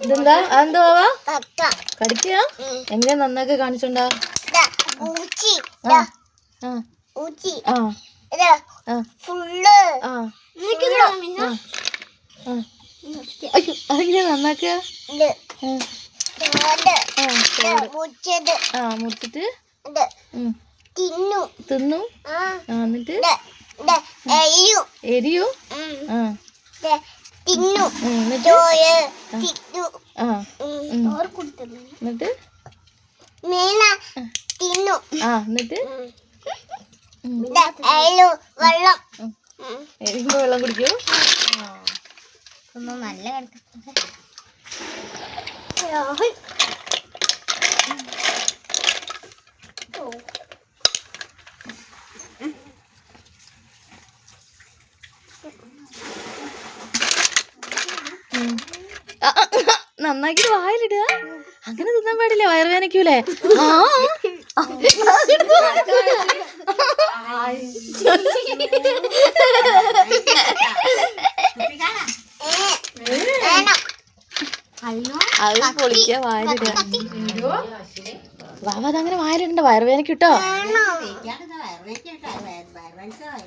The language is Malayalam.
ഇതെന്താ അതെന്താ വാവാ കടിക്കുക എങ്ങനെയാ നന്നാക്കി കാണിച്ചോണ്ടാ അതെങ്ങനെയാ നന്നാക്കുക മുറിച്ചിട്ട് തിന്നു എന്നിട്ട് എരിയോ എന്നിട്ട് എന്നിട്ട് എരിയുമ്പോ വെള്ളം കുടിക്കൂ നല്ല നന്നാക്കി വായിലിടുക അങ്ങനെ തിന്നാൻ പാടില്ല വയറുവേനക്കൂലേ അത് പൊളിക്ക വായിലിടുക വാവ അതങ്ങനെ വായിലിടണ്ട വയറുവേനക്ക് കിട്ടോ